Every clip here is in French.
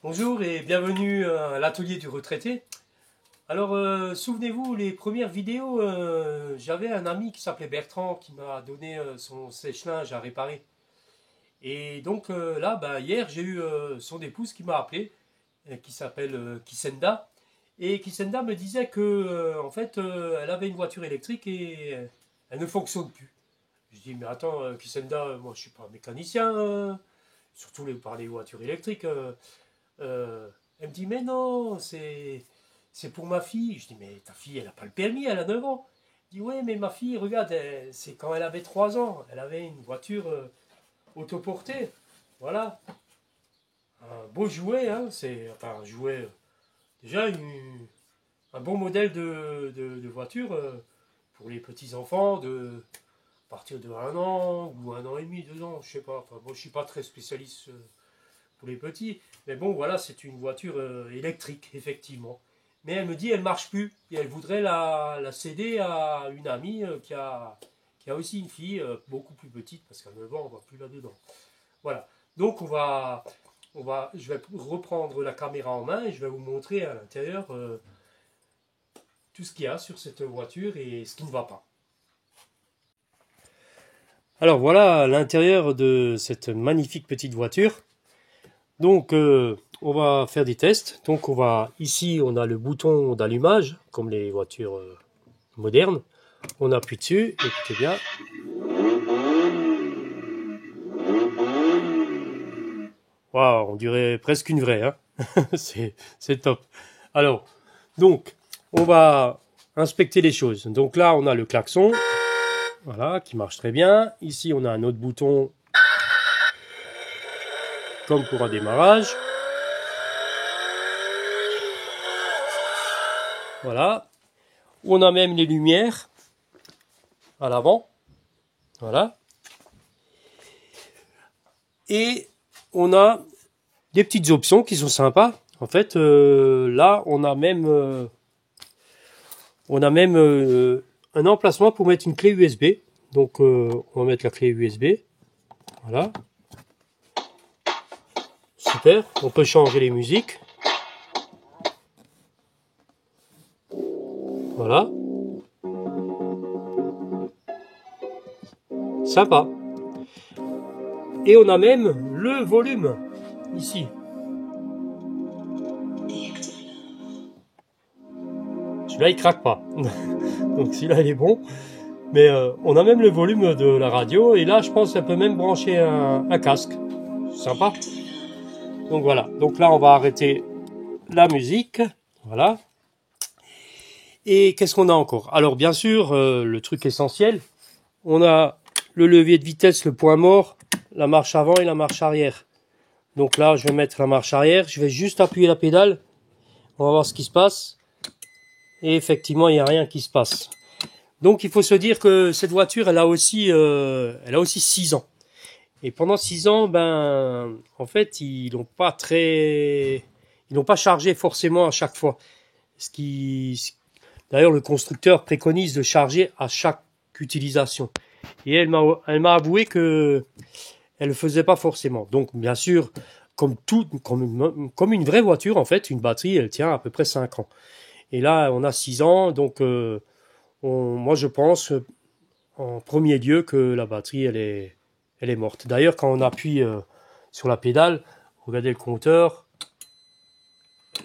Bonjour et bienvenue à l'atelier du retraité. Alors, souvenez-vous, les premières vidéos, j'avais un ami qui s'appelait Bertrand qui m'a donné son sèche-linge à réparer. Et donc là, hier, j'ai eu son épouse qui m'a appelé, qui s'appelle Kisenda. Et Kisenda me disait que, en fait, elle avait une voiture électrique et elle ne fonctionne plus. Je dis, mais attends, Kisenda, moi je suis pas mécanicien, surtout par les voitures électriques. Elle me dit, mais non, c'est pour ma fille. Je dis, mais ta fille, elle n'a pas le permis, elle a 9 ans. Elle dit, ouais, mais ma fille, regarde, c'est quand elle avait 3 ans. Elle avait une voiture autoportée. Voilà. Un beau jouet, hein. C'est enfin, un jouet. Déjà, un bon modèle de voiture pour les petits-enfants de à partir de 1 an ou 1 an et demi, 2 ans, je sais pas. Enfin, moi, je suis pas très spécialiste pour les petits. Mais bon, voilà, c'est une voiture électrique, effectivement. Mais elle me dit, elle marche plus. Et elle voudrait la céder à une amie qui a aussi une fille beaucoup plus petite, parce qu'à 9 ans, on ne va plus là-dedans. Voilà. Donc, je vais reprendre la caméra en main et je vais vous montrer à l'intérieur tout ce qu'il y a sur cette voiture et ce qui ne va pas. Alors voilà l'intérieur de cette magnifique petite voiture. Donc on va faire des tests. Donc ici on a le bouton d'allumage comme les voitures modernes. On appuie dessus, écoutez bien. Waouh, on dirait presque une vraie, hein. c'est top. Alors, donc, on va inspecter les choses. Donc là, on a le klaxon, voilà, qui marche très bien. Ici, on a un autre bouton, comme pour un démarrage. Voilà. On a même les lumières à l'avant. Voilà. Et on a des petites options qui sont sympas. En fait, là, on a même un emplacement pour mettre une clé USB. Donc, on va mettre la clé USB. Voilà. Super. On peut changer les musiques. Voilà. Sympa. Et on a même le volume ici. Celui-là, il craque pas. Donc celui-là, il est bon. Mais on a même le volume de la radio. Et là, je pense qu'elle peut même brancher un casque. Sympa. Donc voilà. Donc là, on va arrêter la musique. Voilà. Et qu'est-ce qu'on a encore? Alors bien sûr, le truc essentiel, on a le levier de vitesse, le point mort, la marche avant et la marche arrière. Donc là, je vais mettre la marche arrière. Je vais juste appuyer la pédale. On va voir ce qui se passe. Et effectivement, il n'y a rien qui se passe. Donc il faut se dire que cette voiture, elle a aussi 6 ans. Et pendant 6 ans, en fait, ils n'ont pas chargé forcément à chaque fois. D'ailleurs, le constructeur préconise de charger à chaque utilisation. Et elle m'a avoué que elle le faisait pas forcément. Donc, bien sûr, comme une vraie voiture, en fait, une batterie, elle tient à peu près 5 ans. Et là, on a 6 ans, donc moi, je pense en premier lieu que la batterie, elle est morte. D'ailleurs, quand on appuie sur la pédale, regardez le compteur,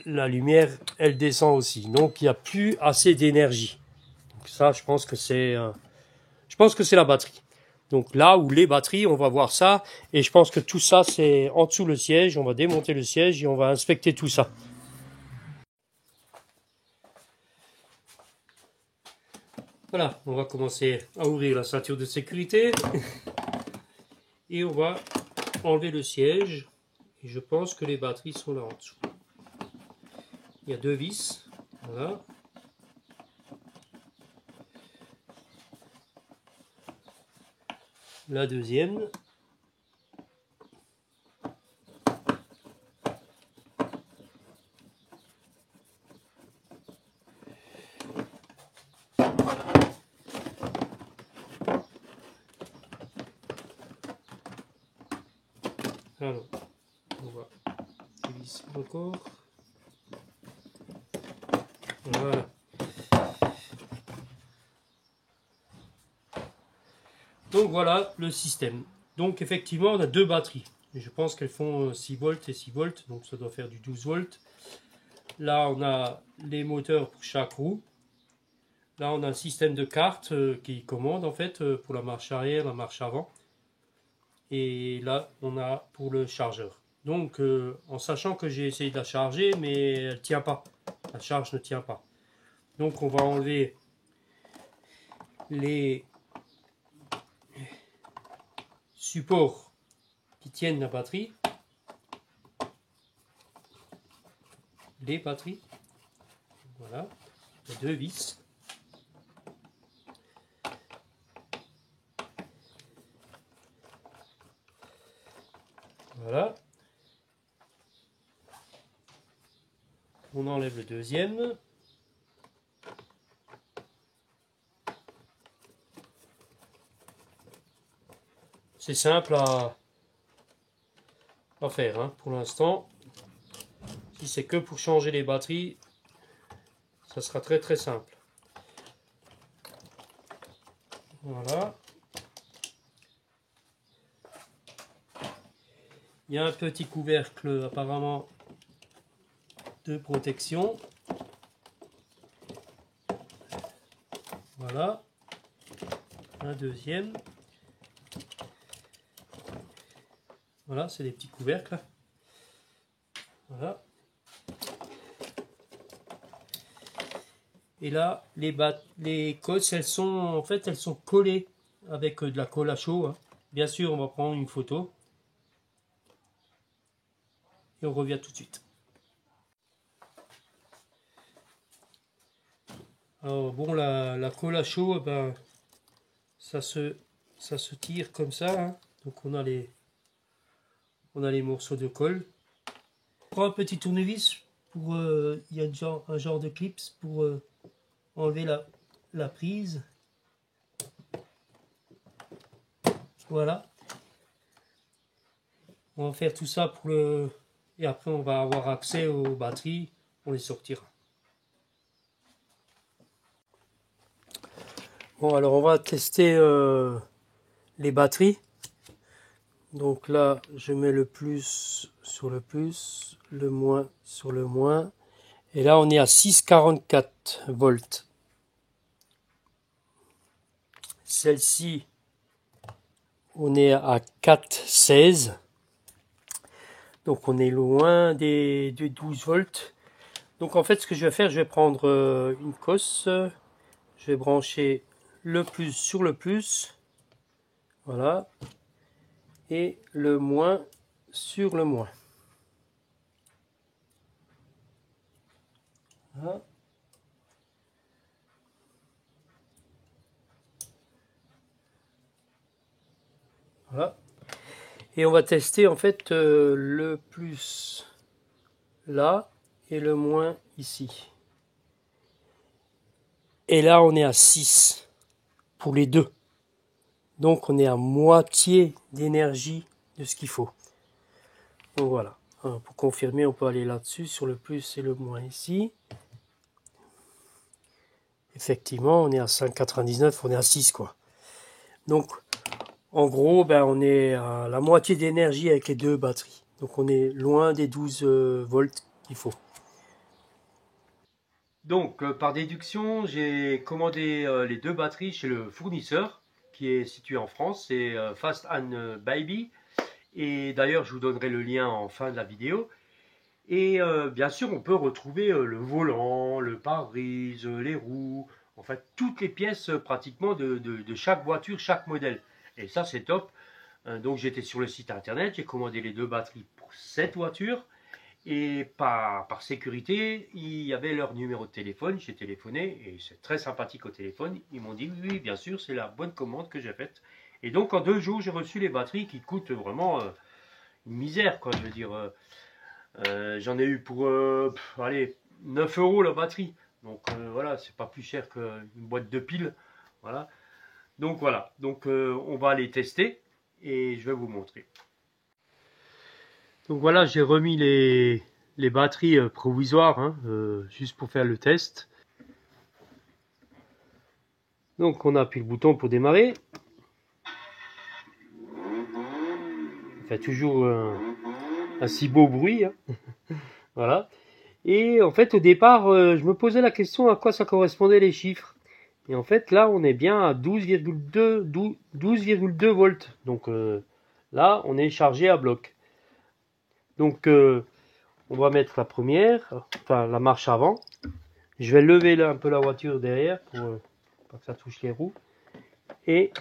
la lumière, elle descend aussi. Donc, il n'y a plus assez d'énergie. Donc ça, je pense que c'est la batterie. Donc là où les batteries, on va voir ça. Et je pense que tout ça, c'est en dessous le siège. On va démonter le siège et on va inspecter tout ça. Voilà, on va commencer à ouvrir la ceinture de sécurité. Et on va enlever le siège. Et je pense que les batteries sont là en dessous. Il y a 2 vis. Voilà. La deuxième. Alors, on va ici encore. Voilà. Donc voilà le système. Donc effectivement on a deux batteries. Je pense qu'elles font 6 volts et 6 volts, donc ça doit faire du 12 volts. Là on a les moteurs pour chaque roue. Là on a un système de cartes qui commande en fait pour la marche arrière, la marche avant. Et là on a pour le chargeur. Donc en sachant que j'ai essayé de la charger mais elle ne tient pas. La charge ne tient pas. Donc on va enlever les supports qui tiennent la batterie. Les batteries. Voilà. Les deux vis. Voilà. On enlève le deuxième. C'est simple à faire hein, pour l'instant. Si c'est que pour changer les batteries, ça sera très très simple. Voilà. Il y a un petit couvercle apparemment de protection. Voilà. Un deuxième. Voilà, c'est des petits couvercles. Voilà. Et là, les cosses, elles sont collées avec de la colle à chaud. Hein. Bien sûr, on va prendre une photo. Et on revient tout de suite. Alors bon, la colle à chaud, ben, ça se tire comme ça. Hein. Donc on a les morceaux de colle. On prend un petit tournevis pour il y a un genre de clips pour enlever la prise. Voilà. On va faire tout ça pour le... Et après on va avoir accès aux batteries, on les sortira. Bon alors on va tester les batteries. Donc là je mets le plus sur le plus, le moins sur le moins. Et là on est à 6,44 volts. Celle-ci on est à 4,16. Donc on est loin des 12 volts. Donc en fait ce que je vais faire, je vais prendre une cosse. Je vais brancher le plus sur le plus. Voilà. Et le moins sur le moins. Voilà. Voilà. Et on va tester en fait le plus là et le moins ici. Et là on est à 6 pour les deux. Donc on est à moitié d'énergie de ce qu'il faut. Donc voilà. Alors, pour confirmer, on peut aller là-dessus sur le plus et le moins ici. Effectivement, on est à 5,99, on est à 6 quoi. Donc en gros, ben, on est à la moitié d'énergie avec les deux batteries. Donc on est loin des 12 volts qu'il faut. Donc par déduction, j'ai commandé les deux batteries chez le fournisseur qui est situé en France, c'est Fast and Baby. Et d'ailleurs, je vous donnerai le lien en fin de la vidéo. Et bien sûr, on peut retrouver le volant, le pare-brise, les roues, en fait toutes les pièces pratiquement de chaque voiture, chaque modèle. Et ça, c'est top. Donc j'étais sur le site internet, j'ai commandé les deux batteries pour cette voiture. Et par sécurité, il y avait leur numéro de téléphone, j'ai téléphoné et c'est très sympathique au téléphone. Ils m'ont dit oui, bien sûr, c'est la bonne commande que j'ai faite. Et donc en 2 jours, j'ai reçu les batteries qui coûtent vraiment une misère, quoi. Je veux dire, j'en ai eu pour allez, 9 € la batterie. Donc voilà, c'est pas plus cher qu'une boîte de piles. Voilà. Donc voilà, donc on va les tester et je vais vous montrer. Donc voilà, j'ai remis les batteries provisoires, hein, juste pour faire le test. Donc on appuie le bouton pour démarrer. Ça fait toujours un si beau bruit, hein. Voilà. Et en fait au départ je me posais la question à quoi ça correspondait les chiffres. Et en fait là on est bien à 12,2 volts. Donc là on est chargé à bloc. Donc on va mettre la première, enfin la marche avant. Je vais lever là un peu la voiture derrière pour pas que ça touche les roues. Et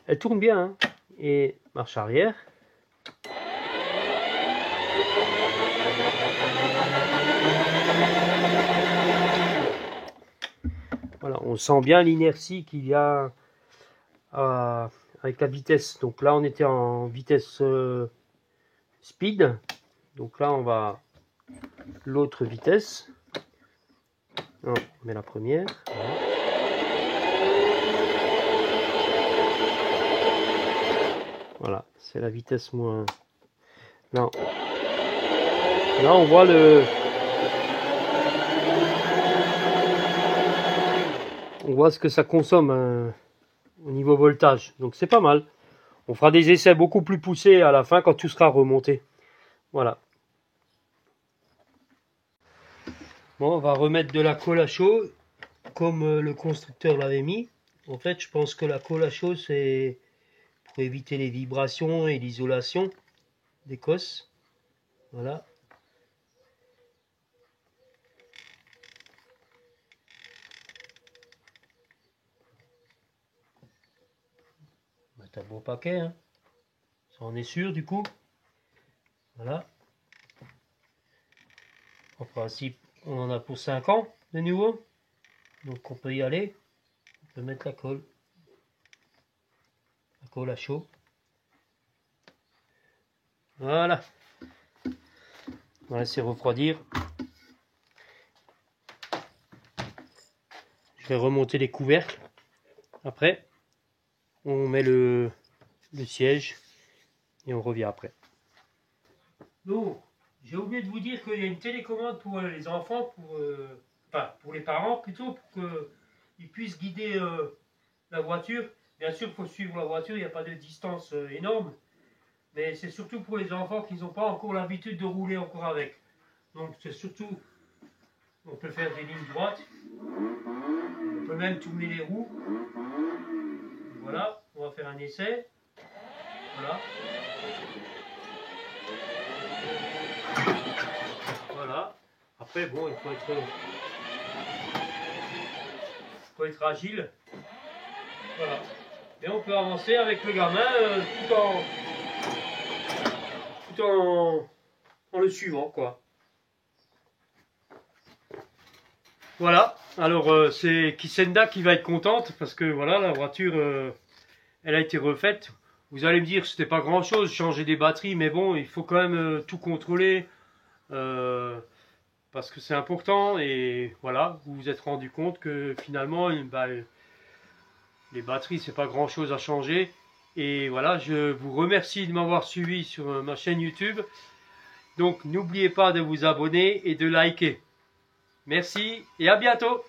elle tourne bien, hein. Et marche arrière. Voilà, on sent bien l'inertie qu'il y a avec la vitesse. Donc là on était en vitesse speed. Donc là on va l'autre vitesse. Non, on met la première. Voilà. Voilà, c'est la vitesse moins. Non. Là, on voit on voit ce que ça consomme au niveau voltage. Donc c'est pas mal. On fera des essais beaucoup plus poussés à la fin quand tout sera remonté. Voilà. Bon, on va remettre de la colle à chaud comme le constructeur l'avait mis. En fait, je pense que la colle à chaud, c'est pour éviter les vibrations et l'isolation des cosses. Voilà. C'est un bon paquet, hein. Ça en est sûr du coup. Voilà. En principe, on en a pour 5 ans de nouveau. Donc on peut y aller. On peut mettre la colle. La colle à chaud. Voilà. On va laisser refroidir. Je vais remonter les couvercles. Après, on met le siège et on revient après. Donc, j'ai oublié de vous dire qu'il y a une télécommande pour les enfants, enfin pour les parents plutôt, pour qu'ils puissent guider la voiture. Bien sûr, il faut suivre la voiture, il n'y a pas de distance énorme. Mais c'est surtout pour les enfants qui n'ont pas encore l'habitude de rouler encore avec. Donc c'est surtout, on peut faire des lignes droites. On peut même tourner les roues. Voilà, on va faire un essai. Voilà. Voilà. Après, bon, il faut être agile. Voilà. Et on peut avancer avec le gamin tout en le suivant, quoi. Voilà. Alors, c'est Kisenda qui va être contente parce que voilà, la voiture, elle a été refaite. Vous allez me dire, c'était pas grand chose, changer des batteries, mais bon, il faut quand même tout contrôler. Parce que c'est important et voilà, vous vous êtes rendu compte que finalement les batteries c'est pas grand chose à changer. Et voilà, je vous remercie de m'avoir suivi sur ma chaîne YouTube. Donc n'oubliez pas de vous abonner et de liker. Merci et à bientôt.